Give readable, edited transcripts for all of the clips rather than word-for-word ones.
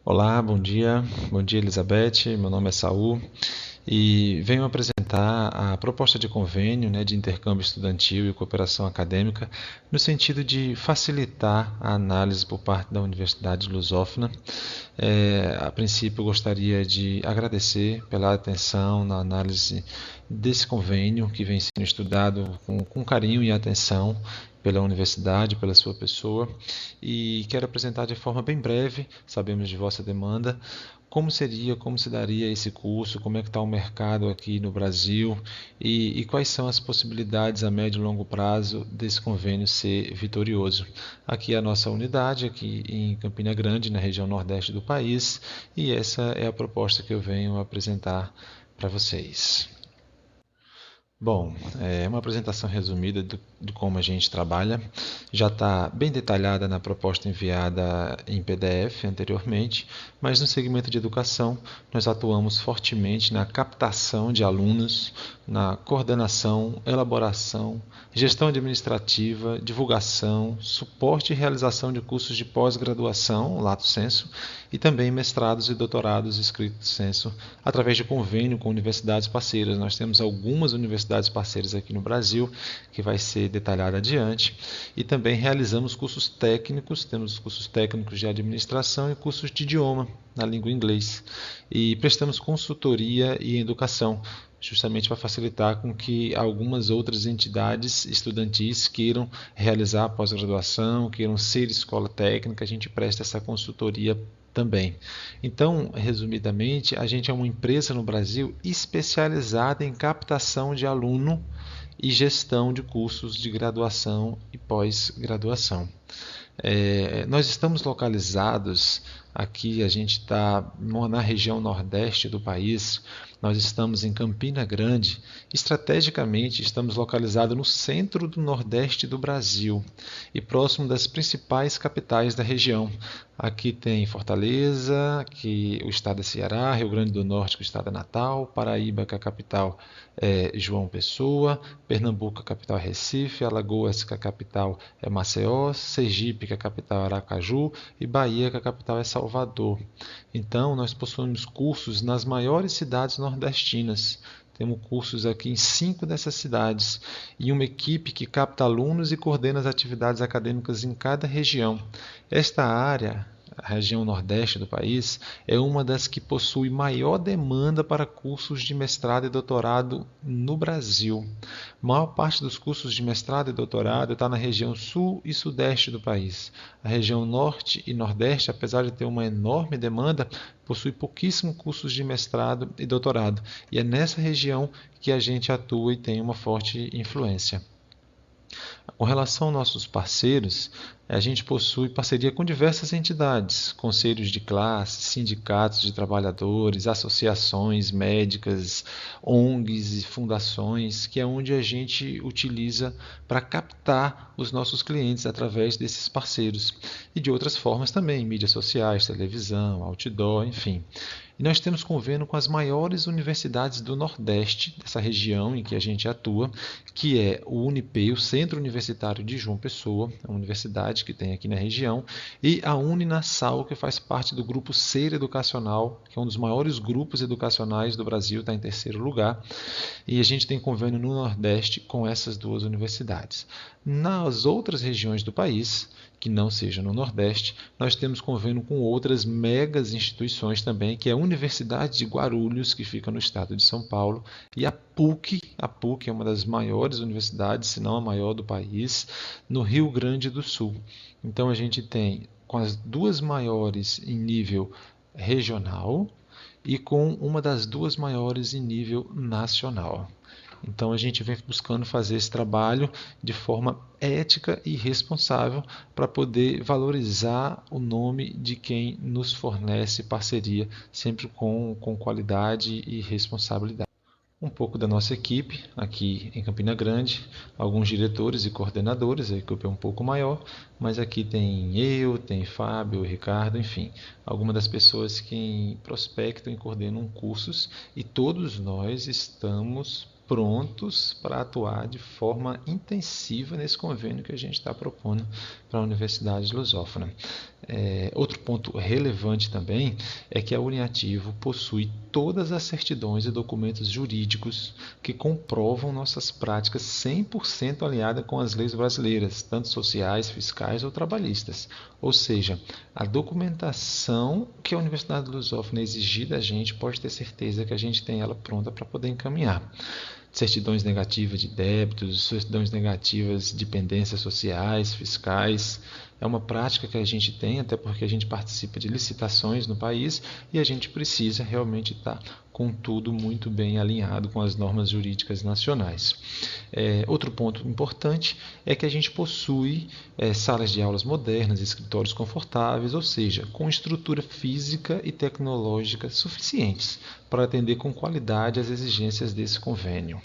Olá, bom dia Elizabeth, meu nome é Saul e venho apresentar a proposta de convênio, de intercâmbio estudantil e cooperação acadêmica no sentido de facilitar a análise por parte da Universidade Lusófona. A princípio, eu gostaria de agradecer pela atenção na análise desse convênio que vem sendo estudado com carinho e atenção pela universidade, pela sua pessoa, e quero apresentar de forma bem breve, sabemos de vossa demanda, como se daria esse curso, como é que está o mercado aqui no Brasil e quais são as possibilidades a médio e longo prazo desse convênio ser vitorioso. Aqui é a nossa unidade, aqui em Campina Grande, na região nordeste do país, e essa é a proposta que eu venho apresentar para vocês. Bom, é uma apresentação resumida de como a gente trabalha. Já está bem detalhada na proposta enviada em PDF anteriormente, mas no segmento de educação nós atuamos fortemente na captação de alunos, na coordenação, elaboração, gestão administrativa, divulgação, suporte e realização de cursos de pós-graduação, lato sensu, e também mestrados e doutorados escrito sensu, através de convênio com universidades parceiras. Nós temos algumas universidades parceiras aqui no Brasil, que vai ser detalhado adiante, e também realizamos cursos técnicos, temos cursos técnicos de administração e cursos de idioma, na língua inglês, e prestamos consultoria e educação, justamente para facilitar com que algumas outras entidades estudantis queiram realizar a pós-graduação, queiram ser escola técnica, a gente presta essa consultoria também. Então, resumidamente, a gente é uma empresa no Brasil especializada em captação de aluno e gestão de cursos de graduação e pós-graduação. Nós estamos localizados aqui, a gente está na região nordeste do país, nós estamos em Campina Grande, estrategicamente estamos localizados no centro do nordeste do Brasil e próximo das principais capitais da região. Aqui tem Fortaleza, aqui o estado é Ceará, Rio Grande do Norte, que é o estado é Natal, Paraíba, que é a capital é João Pessoa, Pernambuco, a capital é Recife, Alagoas, que a capital é Maceió, Sergipe, que a capital é Aracaju, e Bahia, que a capital é Salvador. Então, nós possuímos cursos nas maiores cidades nordestinas. Temos cursos aqui em 5 dessas cidades e uma equipe que capta alunos e coordena as atividades acadêmicas em cada região. Esta área, a região nordeste do país, é uma das que possui maior demanda para cursos de mestrado e doutorado no Brasil. A maior parte dos cursos de mestrado e doutorado está na região sul e sudeste do país. A região norte e nordeste, apesar de ter uma enorme demanda, possui pouquíssimos cursos de mestrado e doutorado. E é nessa região que a gente atua e tem uma forte influência. Com relação aos nossos parceiros, a gente possui parceria com diversas entidades, conselhos de classe, sindicatos de trabalhadores, associações médicas, ONGs e fundações, que é onde a gente utiliza para captar os nossos clientes através desses parceiros. E de outras formas também, mídias sociais, televisão, outdoor, enfim. E nós temos convênio com as maiores universidades do Nordeste, dessa região em que a gente atua, que é o Unip, o Centro Universitário de João Pessoa, a universidade que tem aqui na região, e a Uninasal, que faz parte do grupo Ser Educacional, que é um dos maiores grupos educacionais do Brasil, está em terceiro lugar, e a gente tem convênio no Nordeste com essas duas universidades. Nas outras regiões do país, que não seja no Nordeste, nós temos convênio com outras megas instituições também, que é a Universidade de Guarulhos, que fica no estado de São Paulo, e a PUC é uma das maiores universidades, se não a maior do país, no Rio Grande do Sul. Então a gente tem com as duas maiores em nível regional e com uma das duas maiores em nível nacional. Então a gente vem buscando fazer esse trabalho de forma ética e responsável para poder valorizar o nome de quem nos fornece parceria, sempre com qualidade e responsabilidade. Um pouco da nossa equipe aqui em Campina Grande, alguns diretores e coordenadores, a equipe é um pouco maior, mas aqui tem eu, tem Fábio, Ricardo, enfim, algumas das pessoas que prospectam e coordenam cursos e todos nós estamos prontos para atuar de forma intensiva nesse convênio que a gente está propondo para a Universidade Lusófona. Outro ponto relevante também é que a Uniativo possui todas as certidões e documentos jurídicos que comprovam nossas práticas 100% alinhadas com as leis brasileiras, tanto sociais, fiscais ou trabalhistas. Ou seja, a documentação que a Universidade Lusófona exigir da gente, pode ter certeza que a gente tem ela pronta para poder encaminhar. Certidões negativas de débitos, certidões negativas de pendências sociais, fiscais. É uma prática que a gente tem, até porque a gente participa de licitações no país e a gente precisa realmente estar com tudo muito bem alinhado com as normas jurídicas nacionais. Outro ponto importante é que a gente possui salas de aulas modernas, escritórios confortáveis, ou seja, com estrutura física e tecnológica suficientes para atender com qualidade as exigências desse convênio.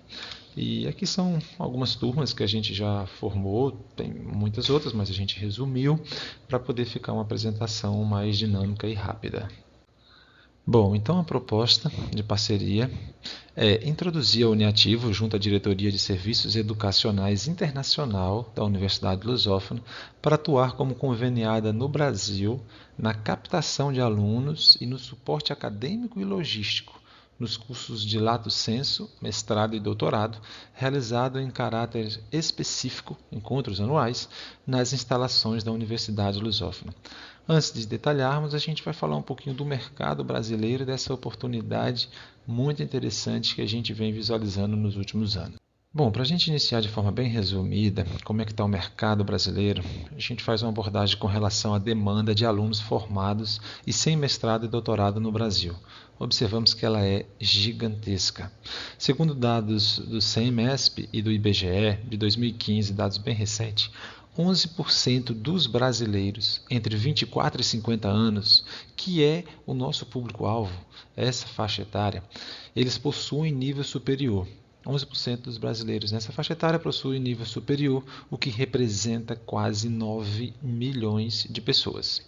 E aqui são algumas turmas que a gente já formou, tem muitas outras, mas a gente resumiu para poder ficar uma apresentação mais dinâmica e rápida. Bom, então a proposta de parceria é introduzir a Uniativo junto à Diretoria de Serviços Educacionais Internacional da Universidade Lusófona para atuar como conveniada no Brasil na captação de alunos e no suporte acadêmico e logístico nos cursos de Lato Sensu, mestrado e doutorado, realizado em caráter específico, encontros anuais, nas instalações da Universidade Lusófona. Antes de detalharmos, a gente vai falar um pouquinho do mercado brasileiro e dessa oportunidade muito interessante que a gente vem visualizando nos últimos anos. Bom, para a gente iniciar de forma bem resumida, como é que está o mercado brasileiro, a gente faz uma abordagem com relação à demanda de alunos formados e sem mestrado e doutorado no Brasil. Observamos que ela é gigantesca. Segundo dados do CEMESP e do IBGE de 2015, dados bem recentes, 11% dos brasileiros entre 24 e 50 anos, que é o nosso público-alvo, essa faixa etária, eles possuem nível superior. 11% dos brasileiros nessa faixa etária possuem nível superior, o que representa quase 9 milhões de pessoas.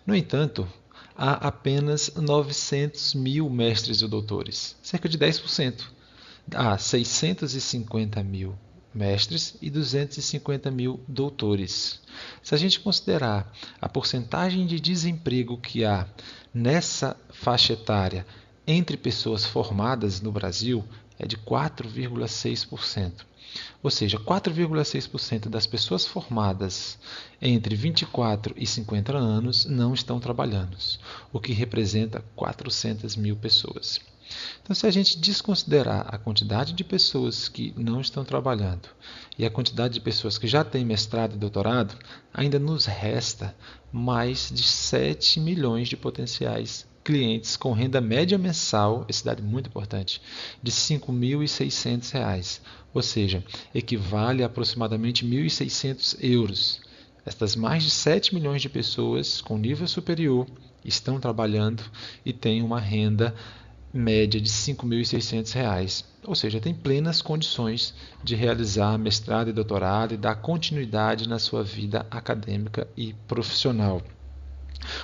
No entanto, há apenas 900 mil mestres e doutores, cerca de 10%. Há 650 mil mestres e 250 mil doutores. Se a gente considerar a porcentagem de desemprego que há nessa faixa etária entre pessoas formadas no Brasil, é de 4,6%. Ou seja, 4,6% das pessoas formadas entre 24 e 50 anos não estão trabalhando, o que representa 400 mil pessoas. Então, se a gente desconsiderar a quantidade de pessoas que não estão trabalhando e a quantidade de pessoas que já têm mestrado e doutorado, ainda nos resta mais de 7 milhões de potenciais clientes com renda média mensal, esse dado é muito importante, de R$ 5.600, ou seja, equivale a aproximadamente 1.600 euros. Estas mais de 7 milhões de pessoas com nível superior estão trabalhando e têm uma renda média de R$ 5.600, ou seja, tem plenas condições de realizar mestrado e doutorado e dar continuidade na sua vida acadêmica e profissional.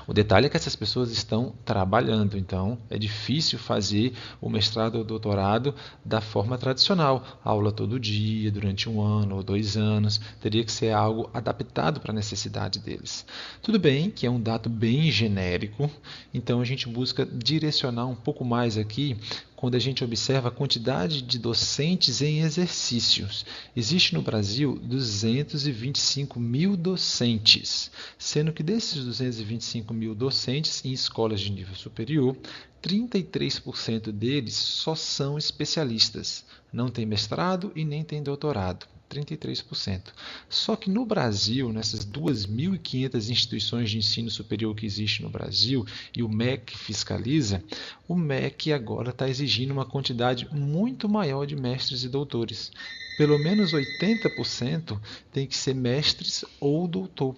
O detalhe é que essas pessoas estão trabalhando, então é difícil fazer o mestrado ou doutorado da forma tradicional, aula todo dia, durante 1 ano ou 2 anos, teria que ser algo adaptado para a necessidade deles. Tudo bem que é um dado bem genérico, então a gente busca direcionar um pouco mais aqui quando a gente observa a quantidade de docentes em exercícios. Existe no Brasil 225 mil docentes, sendo que desses 225 mil docentes em escolas de nível superior, 33% deles só são especialistas, não tem mestrado e nem tem doutorado. 33%. Só que no Brasil, nessas 2.500 instituições de ensino superior que existem no Brasil, e o MEC fiscaliza, o MEC agora está exigindo uma quantidade muito maior de mestres e doutores. Pelo menos 80% tem que ser mestres ou doutor,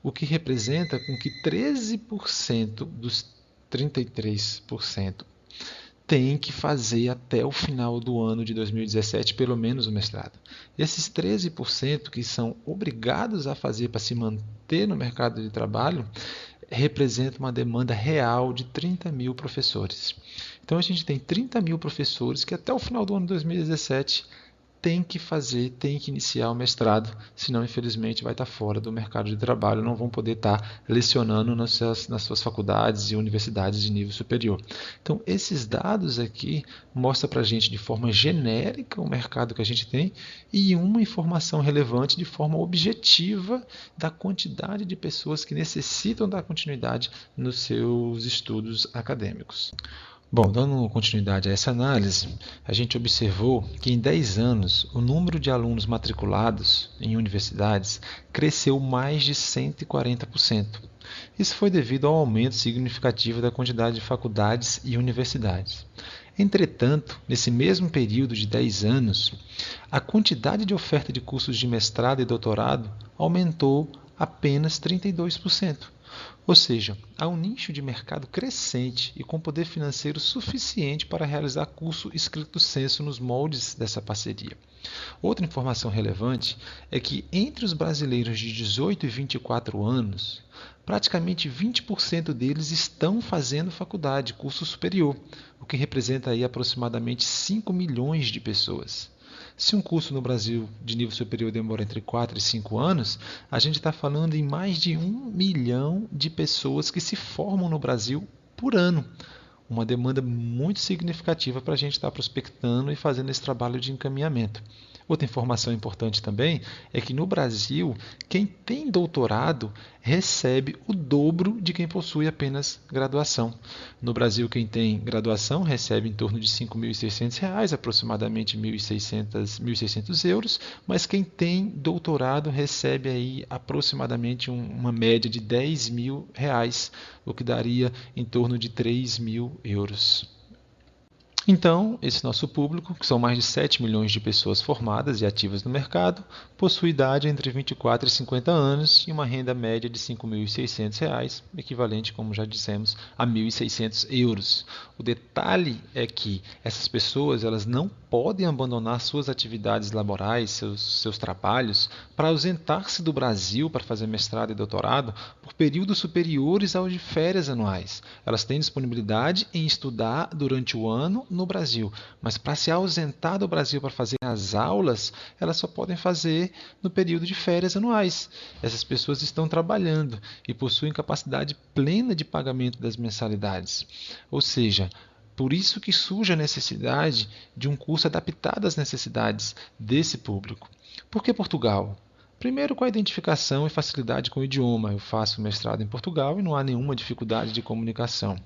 o que representa com que 13% dos 33% tem que fazer até o final do ano de 2017 pelo menos o mestrado. Esses 13% que são obrigados a fazer para se manter no mercado de trabalho representa uma demanda real de 30 mil professores. Então a gente tem 30 mil professores que até o final do ano de 2017 tem que iniciar o mestrado, senão infelizmente vai estar fora do mercado de trabalho, não vão poder estar lecionando nas suas faculdades e universidades de nível superior. Então esses dados aqui mostram para a gente de forma genérica o mercado que a gente tem e uma informação relevante de forma objetiva da quantidade de pessoas que necessitam dar continuidade nos seus estudos acadêmicos. Bom, dando continuidade a essa análise, a gente observou que em 10 anos o número de alunos matriculados em universidades cresceu mais de 140%. Isso foi devido ao aumento significativo da quantidade de faculdades e universidades. Entretanto, nesse mesmo período de 10 anos, a quantidade de oferta de cursos de mestrado e doutorado aumentou apenas 32%. Ou seja, há um nicho de mercado crescente e com poder financeiro suficiente para realizar curso estricto sensu nos moldes dessa parceria. Outra informação relevante é que entre os brasileiros de 18 e 24 anos, praticamente 20% deles estão fazendo faculdade, curso superior, o que representa aí aproximadamente 5 milhões de pessoas. Se um curso no Brasil de nível superior demora entre 4 e 5 anos, a gente está falando em mais de 1 milhão de pessoas que se formam no Brasil por ano. Uma demanda muito significativa para a gente estar prospectando e fazendo esse trabalho de encaminhamento. Outra informação importante também é que no Brasil, quem tem doutorado recebe o dobro de quem possui apenas graduação. No Brasil, quem tem graduação recebe em torno de R$ 5.600, aproximadamente 1.600 euros, mas quem tem doutorado recebe aí aproximadamente uma média de R$ 10.000, o que daria em torno de 3.000 euros. Então, esse nosso público, que são mais de 7 milhões de pessoas formadas e ativas no mercado, possui idade entre 24 e 50 anos e uma renda média de R$ 5.600, equivalente, como já dissemos, a 1.600 euros. O detalhe é que essas pessoas elas não podem abandonar suas atividades laborais, seus trabalhos, para ausentar-se do Brasil para fazer mestrado e doutorado por períodos superiores aos de férias anuais. Elas têm disponibilidade em estudar durante o ano no Brasil, mas para se ausentar do Brasil para fazer as aulas, elas só podem fazer no período de férias anuais. Essas pessoas estão trabalhando e possuem capacidade plena de pagamento das mensalidades. Ou seja, por isso que surge a necessidade de um curso adaptado às necessidades desse público. Por que Portugal? Primeiro, com a identificação e facilidade com o idioma. Eu faço mestrado em Portugal e não há nenhuma dificuldade de comunicação.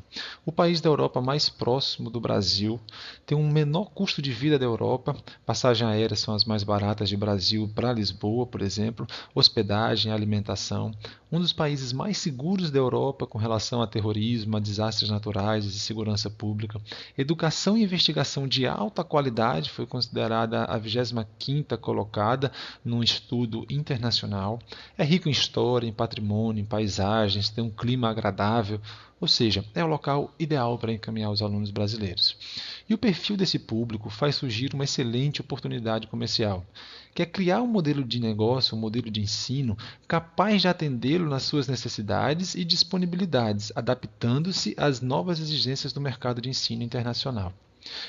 O país da Europa mais próximo do Brasil tem um menor custo de vida da Europa. Passagens aéreas são as mais baratas de Brasil para Lisboa, por exemplo. Hospedagem, alimentação. Um dos países mais seguros da Europa com relação a terrorismo, a desastres naturais e segurança pública. Educação e investigação de alta qualidade foi considerada a 25ª colocada num estudo internacional, é rico em história, em patrimônio, em paisagens, tem um clima agradável, ou seja, é o local ideal para encaminhar os alunos brasileiros. E o perfil desse público faz surgir uma excelente oportunidade comercial, que é criar um modelo de negócio, um modelo de ensino capaz de atendê-lo nas suas necessidades e disponibilidades, adaptando-se às novas exigências do mercado de ensino internacional.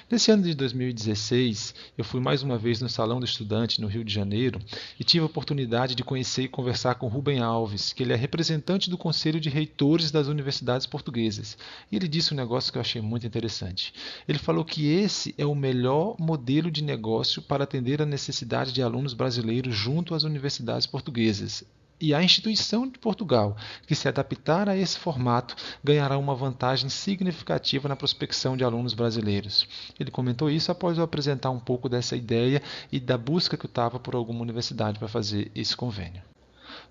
Nesse ano de 2016, eu fui mais uma vez no Salão do Estudante, no Rio de Janeiro, e tive a oportunidade de conhecer e conversar com Rubem Alves, que ele é representante do Conselho de Reitores das Universidades Portuguesas. E ele disse um negócio que eu achei muito interessante. Ele falou que esse é o melhor modelo de negócio para atender a necessidade de alunos brasileiros junto às universidades portuguesas. E a instituição de Portugal, que se adaptar a esse formato, ganhará uma vantagem significativa na prospecção de alunos brasileiros. Ele comentou isso após eu apresentar um pouco dessa ideia e da busca que eu estava por alguma universidade para fazer esse convênio.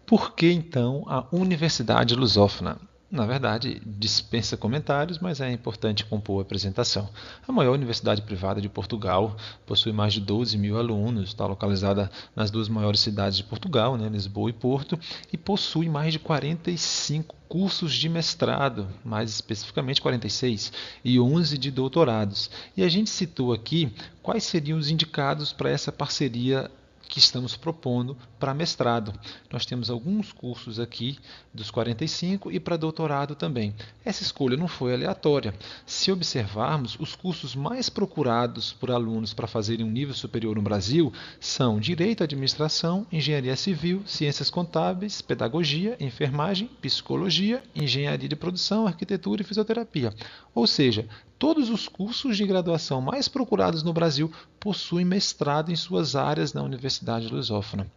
Por que, então, a Universidade Lusófona? Na verdade, dispensa comentários, mas é importante compor a apresentação. A maior universidade privada de Portugal possui mais de 12 mil alunos, está localizada nas duas maiores cidades de Portugal, Lisboa e Porto, e possui mais de 45 cursos de mestrado, mais especificamente 46, e 11 de doutorados. E a gente citou aqui quais seriam os indicados para essa parceria que estamos propondo para mestrado. Nós temos alguns cursos aqui dos 45 e para doutorado também. Essa escolha não foi aleatória. Se observarmos, os cursos mais procurados por alunos para fazerem um nível superior no Brasil são Direito, Administração, Engenharia Civil, Ciências Contábeis, Pedagogia, Enfermagem, Psicologia, Engenharia de Produção, Arquitetura e Fisioterapia. Ou seja, todos os cursos de graduação mais procurados no Brasil possuem mestrado em suas áreas na Universidade Lusófona.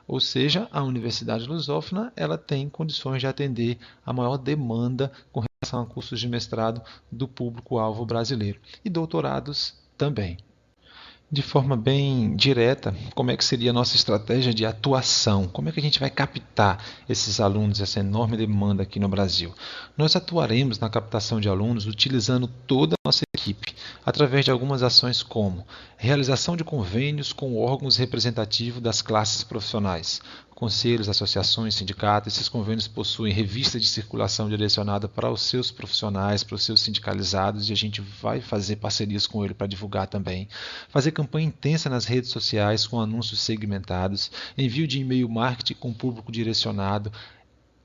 Ou seja, a Universidade Lusófona ela tem condições de atender a maior demanda com relação a cursos de mestrado do público-alvo brasileiro. E doutorados também. De forma bem direta, como é que seria a nossa estratégia de atuação? Como é que a gente vai captar esses alunos, essa enorme demanda aqui no Brasil? Nós atuaremos na captação de alunos utilizando toda a nossa equipe, através de algumas ações como realização de convênios com órgãos representativos das classes profissionais, conselhos, associações, sindicatos. Esses convênios possuem revista de circulação direcionada para os seus profissionais, para os seus sindicalizados, e a gente vai fazer parcerias com ele para divulgar também. Fazer campanha intensa nas redes sociais com anúncios segmentados, envio de e-mail marketing com público direcionado.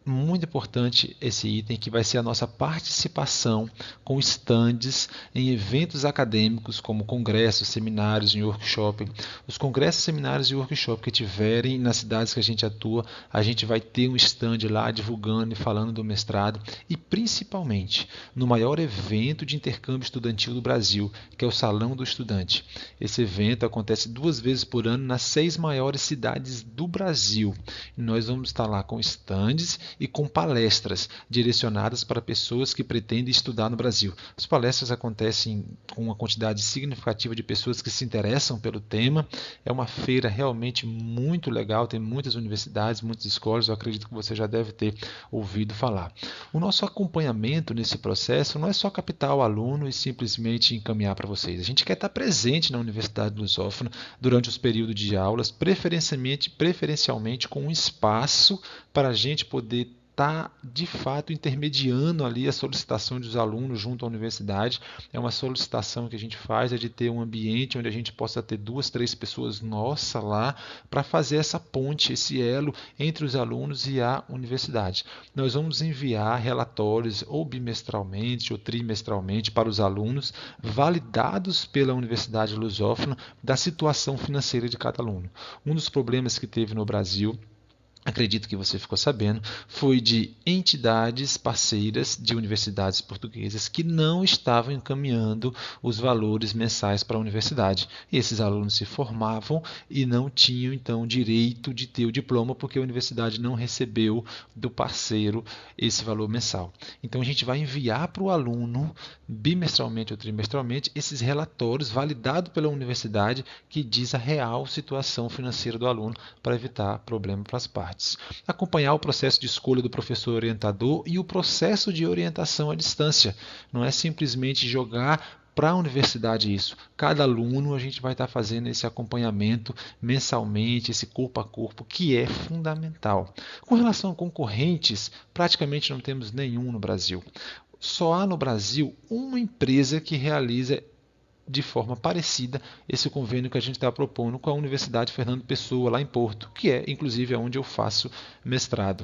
Muito importante esse item, que vai ser a nossa participação com estandes em eventos acadêmicos como congressos, seminários e workshop. Os congressos, seminários e workshop que tiverem nas cidades que a gente atua, a gente vai ter um stand lá divulgando e falando do mestrado, e principalmente no maior evento de intercâmbio estudantil do Brasil, que é o Salão do Estudante. Esse evento acontece 2 vezes por ano nas 6 maiores cidades do Brasil. E nós vamos estar lá com estandes e com palestras direcionadas para pessoas que pretendem estudar no Brasil. As palestras acontecem com uma quantidade significativa de pessoas que se interessam pelo tema. É uma feira realmente muito legal, tem muitas universidades, muitas escolas, eu acredito que você já deve ter ouvido falar. O nosso acompanhamento nesse processo não é só captar o aluno e simplesmente encaminhar para vocês. A gente quer estar presente na Universidade Lusófona durante os períodos de aulas, preferencialmente com um espaço para a gente poder estar, de fato, intermediando ali a solicitação dos alunos junto à universidade. É uma solicitação que a gente faz, é de ter um ambiente onde a gente possa ter 2, 3 pessoas nossa lá para fazer essa ponte, esse elo entre os alunos e a universidade. Nós vamos enviar relatórios ou bimestralmente ou trimestralmente para os alunos, validados pela Universidade Lusófona, da situação financeira de cada aluno. Um dos problemas que teve no Brasil, acredito que você ficou sabendo, foi de entidades parceiras de universidades portuguesas que não estavam encaminhando os valores mensais para a universidade. E esses alunos se formavam e não tinham, então, direito de ter o diploma, porque a universidade não recebeu do parceiro esse valor mensal. Então, a gente vai enviar para o aluno, bimestralmente ou trimestralmente, esses relatórios validados pela universidade que diz a real situação financeira do aluno, para evitar problema para as partes. Acompanhar o processo de escolha do professor orientador e o processo de orientação à distância. Não é simplesmente jogar para a universidade isso. Cada aluno a gente vai estar fazendo esse acompanhamento mensalmente, esse corpo a corpo, que é fundamental. Com relação a concorrentes, praticamente não temos nenhum no Brasil. Só há no Brasil uma empresa que realiza de forma parecida esse convênio que a gente está propondo com a Universidade Fernando Pessoa, lá em Porto, que é, inclusive, onde eu faço mestrado.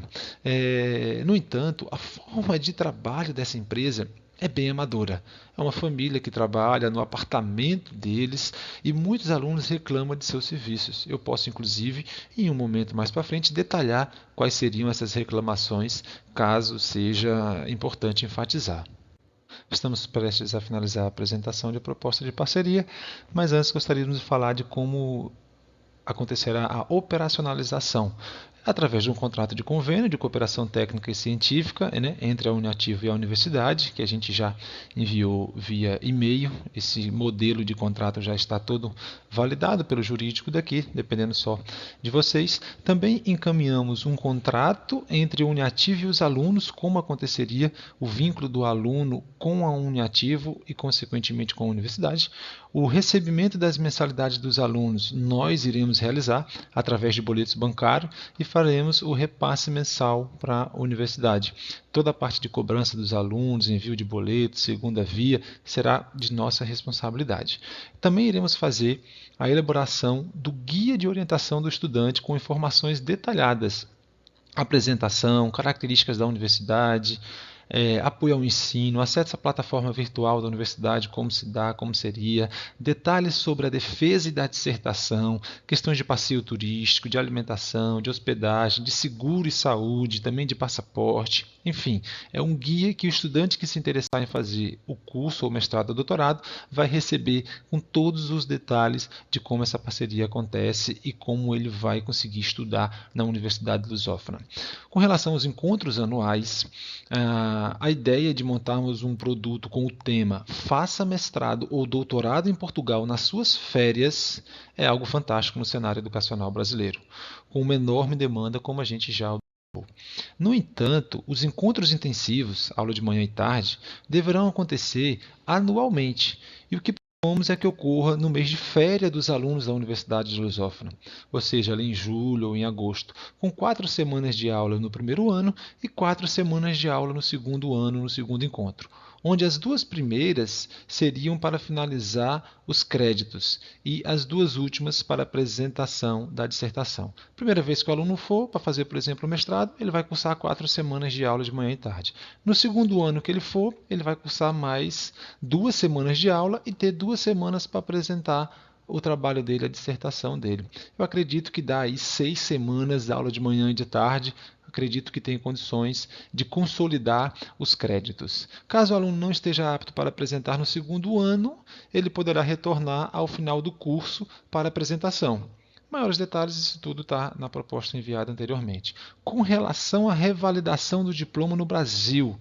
No entanto, a forma de trabalho dessa empresa é bem amadora. É uma família que trabalha no apartamento deles e muitos alunos reclamam de seus serviços. Eu posso, inclusive, em um momento mais para frente, detalhar quais seriam essas reclamações, caso seja importante enfatizar. Estamos prestes a finalizar a apresentação de proposta de parceria, mas antes gostaríamos de falar de como acontecerá a operacionalização através de um contrato de convênio de cooperação técnica e científica, né, entre a Uniativo e a universidade, que a gente já enviou via e-mail. Esse modelo de contrato já está todo validado pelo jurídico daqui, dependendo só de vocês. Também encaminhamos um contrato entre a Uniativo e os alunos, como aconteceria o vínculo do aluno com a Uniativo e, consequentemente, com a universidade. O recebimento das mensalidades dos alunos nós iremos realizar através de boletos bancários e faremos o repasse mensal para a universidade. Toda a parte de cobrança dos alunos, envio de boletos, segunda via, será de nossa responsabilidade. Também iremos fazer a elaboração do guia de orientação do estudante com informações detalhadas, apresentação, características da universidade, apoio ao ensino, acesso à plataforma virtual da universidade, como se dá, como seria, detalhes sobre a defesa e da dissertação, questões de passeio turístico, de alimentação, de hospedagem, de seguro e saúde, também de passaporte, enfim, é um guia que o estudante que se interessar em fazer o curso ou mestrado ou doutorado vai receber com todos os detalhes de como essa parceria acontece e como ele vai conseguir estudar na Universidade Lusófona. Com relação aos encontros anuais, a ideia de montarmos um produto com o tema Faça mestrado ou doutorado em Portugal nas suas férias é algo fantástico no cenário educacional brasileiro, com uma enorme demanda, como a gente já observou. No entanto, os encontros intensivos, aula de manhã e tarde, deverão acontecer anualmente, e o que propomos é que ocorra no mês de férias dos alunos da Universidade de Lusófona, ou seja, ali em julho ou em agosto, com 4 semanas de aula no primeiro ano e 4 semanas de aula no segundo ano, no segundo encontro, onde as 2 primeiras seriam para finalizar os créditos e as 2 últimas para a apresentação da dissertação. Primeira vez que o aluno for para fazer, por exemplo, o mestrado, ele vai cursar 4 semanas de aula de manhã e tarde. No segundo ano que ele for, ele vai cursar mais 2 semanas de aula e ter 2 semanas para apresentar o trabalho dele, a dissertação dele. Eu acredito que dá aí 6 semanas de aula de manhã e de tarde. Acredito que tem condições de consolidar os créditos. Caso o aluno não esteja apto para apresentar no segundo ano, ele poderá retornar ao final do curso para apresentação. Maiores detalhes, isso tudo está na proposta enviada anteriormente. Com relação à revalidação do diploma no Brasil,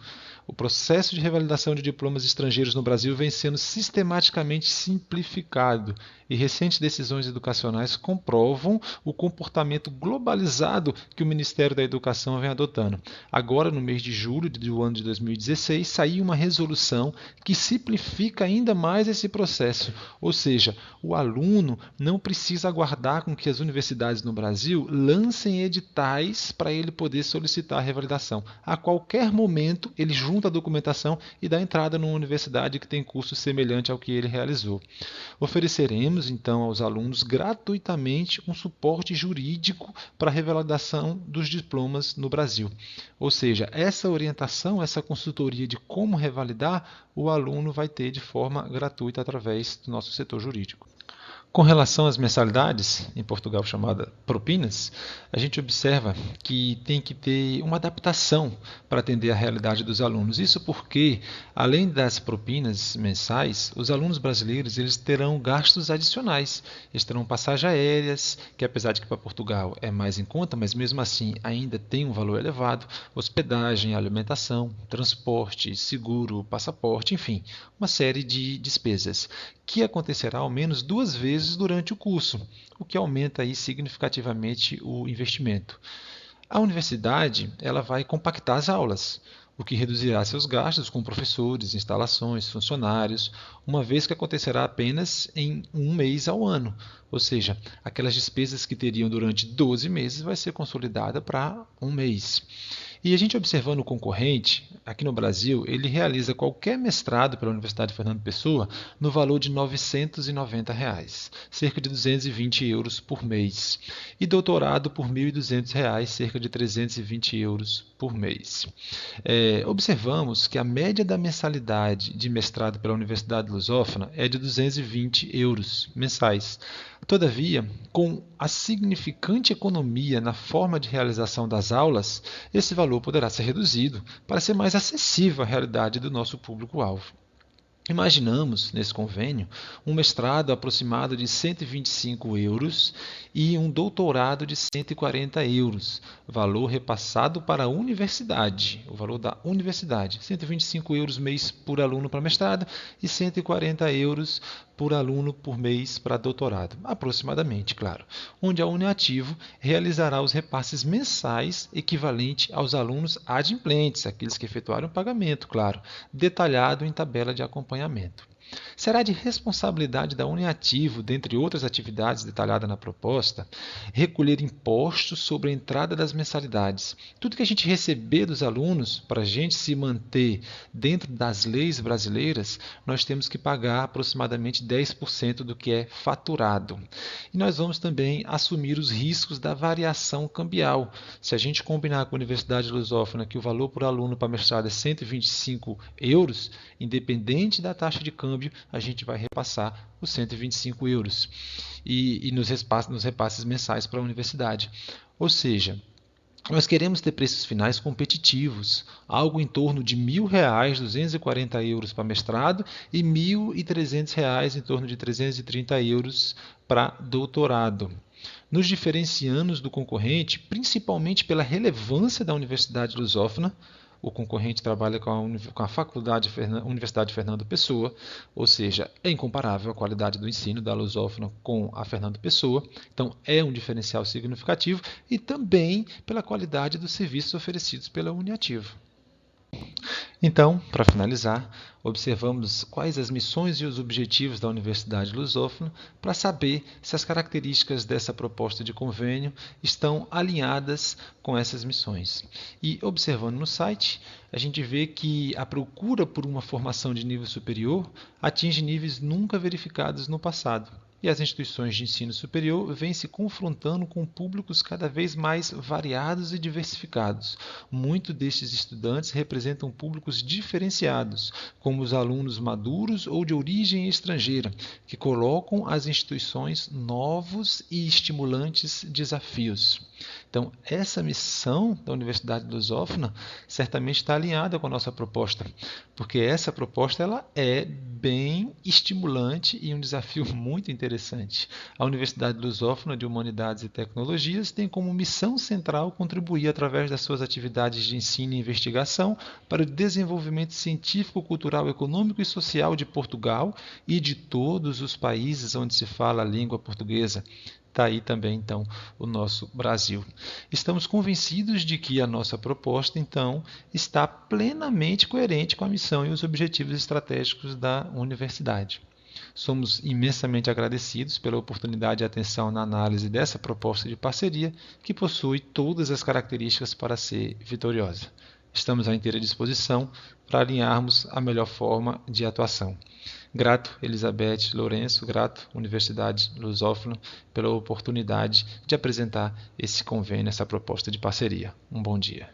o processo de revalidação de diplomas estrangeiros no Brasil vem sendo sistematicamente simplificado e recentes decisões educacionais comprovam o comportamento globalizado que o Ministério da Educação vem adotando. Agora, no mês de julho do ano de 2016, saiu uma resolução que simplifica ainda mais esse processo, ou seja, o aluno não precisa aguardar com que as universidades no Brasil lancem editais para ele poder solicitar a revalidação. A qualquer momento, ele junta a documentação e dá entrada numa universidade que tem curso semelhante ao que ele realizou. Ofereceremos, então, aos alunos gratuitamente um suporte jurídico para a revalidação dos diplomas no Brasil. Ou seja, essa orientação, essa consultoria de como revalidar, o aluno vai ter de forma gratuita através do nosso setor jurídico. Com relação às mensalidades, em Portugal chamada propinas, a gente observa que tem que ter uma adaptação para atender à realidade dos alunos. Isso porque, além das propinas mensais, os alunos brasileiros eles terão gastos adicionais. Eles terão passagens aéreas, que apesar de que para Portugal é mais em conta, mas mesmo assim ainda tem um valor elevado, hospedagem, alimentação, transporte, seguro, passaporte, enfim, uma série de despesas, que acontecerá ao menos 2 vezes durante o curso, o que aumenta aí significativamente o investimento. A universidade ela vai compactar as aulas, o que reduzirá seus gastos com professores, instalações, funcionários, uma vez que acontecerá apenas em 1 mês ao ano, ou seja, aquelas despesas que teriam durante 12 meses vai ser consolidada para 1 mês. E a gente observando o concorrente, aqui no Brasil, ele realiza qualquer mestrado pela Universidade Fernando Pessoa no valor de R$ 990, cerca de 220 euros por mês, e doutorado por R$ 1.200, cerca de 320 euros por mês. Observamos que a média da mensalidade de mestrado pela Universidade Lusófona é de 220 euros mensais. Todavia, com a significante economia na forma de realização das aulas, esse valor poderá ser reduzido para ser mais acessível à realidade do nosso público-alvo. Imaginamos, nesse convênio, um mestrado aproximado de 125 euros e um doutorado de 140 euros, valor repassado para a universidade, o valor da universidade, 125 euros mês por aluno para mestrado e 140 euros por aluno por mês para doutorado, aproximadamente, claro, onde a Uniativo realizará os repasses mensais equivalente aos alunos adimplentes, aqueles que efetuaram o pagamento, claro, detalhado em tabela de acompanhamento. Será de responsabilidade da Uniativo, dentre outras atividades detalhadas na proposta, recolher impostos sobre a entrada das mensalidades. Tudo que a gente receber dos alunos, para a gente se manter dentro das leis brasileiras, nós temos que pagar aproximadamente 10% do que é faturado. E nós vamos também assumir os riscos da variação cambial. Se a gente combinar com a Universidade Lusófona que o valor por aluno para mestrado é 125 euros, independente da taxa de câmbio, a gente vai repassar os 125 euros e nos repasses mensais para a universidade. Ou seja, nós queremos ter preços finais competitivos, algo em torno de R$ 1.000, 240 euros para mestrado e R$ 1.300, em torno de 330 euros para doutorado, nos diferenciando do concorrente, principalmente pela relevância da Universidade Lusófona. O concorrente trabalha com a Universidade Fernando Pessoa, ou seja, é incomparável a qualidade do ensino da Lusófona com a Fernando Pessoa. Então, é um diferencial significativo e também pela qualidade dos serviços oferecidos pela Uniativo. Então, para finalizar, observamos quais as missões e os objetivos da Universidade Lusófona para saber se as características dessa proposta de convênio estão alinhadas com essas missões. E observando no site, a gente vê que a procura por uma formação de nível superior atinge níveis nunca verificados no passado. E as instituições de ensino superior vêm se confrontando com públicos cada vez mais variados e diversificados. Muitos destes estudantes representam públicos diferenciados, como os alunos maduros ou de origem estrangeira, que colocam às instituições novos e estimulantes desafios. Então, essa missão da Universidade Lusófona certamente está alinhada com a nossa proposta, porque essa proposta ela é bem estimulante e um desafio muito interessante. A Universidade Lusófona de Humanidades e Tecnologias tem como missão central contribuir através das suas atividades de ensino e investigação para o desenvolvimento científico, cultural, econômico e social de Portugal e de todos os países onde se fala a língua portuguesa. Está aí também, então, o nosso Brasil. Estamos convencidos de que a nossa proposta, então, está plenamente coerente com a missão e os objetivos estratégicos da universidade. Somos imensamente agradecidos pela oportunidade e atenção na análise dessa proposta de parceria, que possui todas as características para ser vitoriosa. Estamos à inteira disposição para alinharmos a melhor forma de atuação. Grato, Elizabeth Lourenço, grato, Universidade Lusófona, pela oportunidade de apresentar esse convênio, essa proposta de parceria. Um bom dia.